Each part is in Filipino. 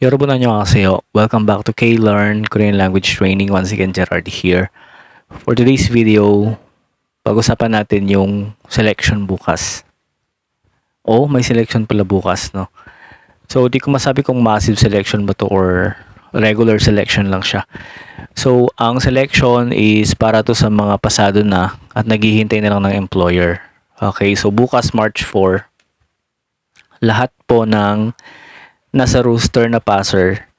여러분 안녕하세요. Welcome back to K-Learn Korean Language Training. Once again, Gerard here. For today's video, pag-usapan natin yung selection bukas. May selection pala bukas, no? So, di ko masabi kung massive selection ba to or regular selection lang siya. So, ang selection is para to sa mga pasado na at naghihintay na lang ng employer. Okay, so bukas March 4, lahat po ng nasa roster na passer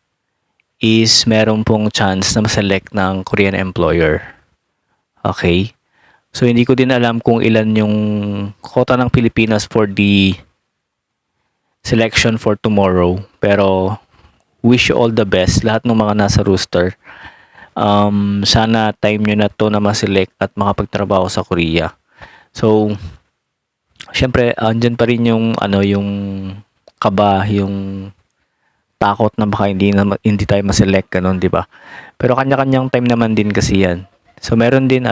is meron pong chance na ma-select ng Korean employer. Okay? So, hindi ko din alam kung ilan yung quota ng Pilipinas for the selection for tomorrow. Pero, wish you all the best. Lahat ng mga nasa roster. Sana time nyo na to na ma-select at makapagtrabaho sa Korea. So, syempre, andyan pa rin yung, yung kaba, yung takot na baka hindi tayo ma-select ganun, 'di ba? Pero kanya-kanyang time naman din kasi 'yan. So meron din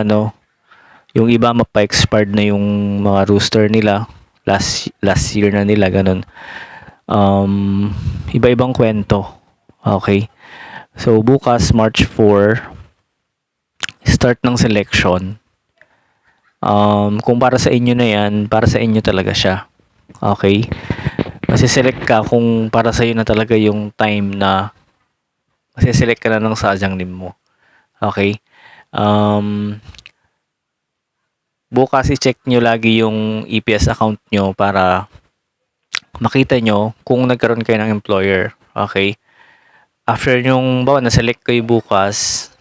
yung iba mapa-expired na yung mga roster nila last year na nila ganun. Iba-ibang kwento. Okay? So bukas March 4 start ng selection. Kung para sa inyo na 'yan, para sa inyo talaga siya. Okay? Masiselect ka kung para sa'yo na talaga yung time na masiselect ka na ng sajangnam mo. Okay? Bukas i-check nyo lagi yung EPS account nyo para makita nyo kung nagkaroon kayo ng employer. Okay? After yung, na-select kayo bukas,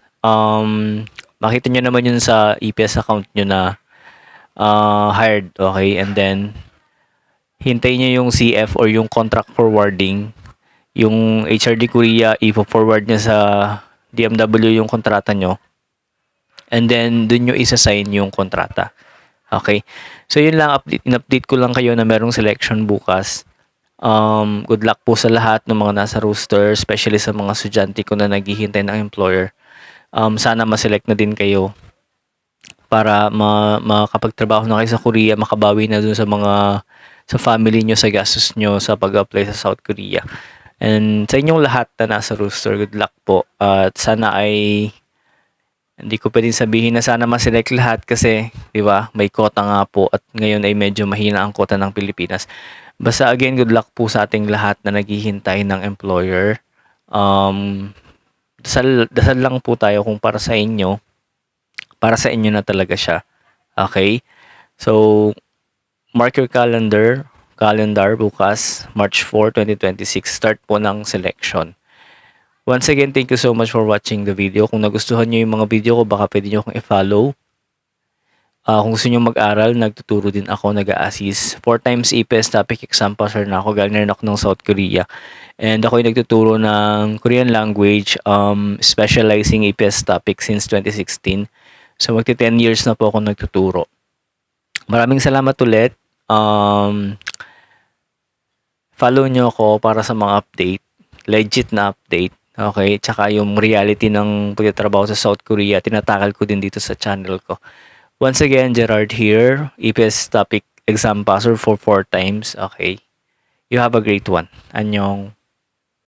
makita nyo naman yun sa EPS account nyo na hired. Okay? And then, hintayin nyo yung CF or yung contract forwarding. Yung HRD Korea, i-forward nyo sa DMW yung kontrata nyo. And then, dun nyo isa-sign yung kontrata. Okay? So, yun lang. In-update ko lang kayo na merong selection bukas. Good luck po sa lahat ng mga nasa roster, especially sa mga estudyante ko na naghihintay ng employer. Sana ma-select na din kayo para makapagtrabaho na kayo sa Korea, makabawi na dun sa family nyo, sa gastos nyo sa pag-apply sa South Korea. And sa inyong lahat na nasa roster, good luck po. At sana ay, hindi ko pwedeng sabihin na sana ma-select lahat kasi, di ba, may quota nga po at ngayon ay medyo mahina ang quota ng Pilipinas. Basta again, good luck po sa ating lahat na naghihintay ng employer. Dasal lang po tayo kung para sa inyo na talaga siya. Okay? So, mark your calendar bukas, March 4, 2026, start po ng selection. Once again, thank you so much for watching the video. Kung nagustuhan nyo yung mga video ko, baka pwede nyo akong i-follow. Kung gusto nyo mag-aral, nagtuturo din ako, nag-a-assist. 4 times EPS topic exam passer na ako, galing na ako ng South Korea. And ako yung nagtuturo ng Korean language, specializing EPS topic since 2016. So magti 10 years na po ako nagtuturo. Maraming salamat ulit. Follow nyo ako para sa mga update, legit na update, okay? Tsaka yung reality ng pagtatrabaho sa South Korea, tinatakal ko din dito sa channel ko. Once again, Gerard here, EPS topic exam passer for 4 times, okay? You have a great one. Annyeong.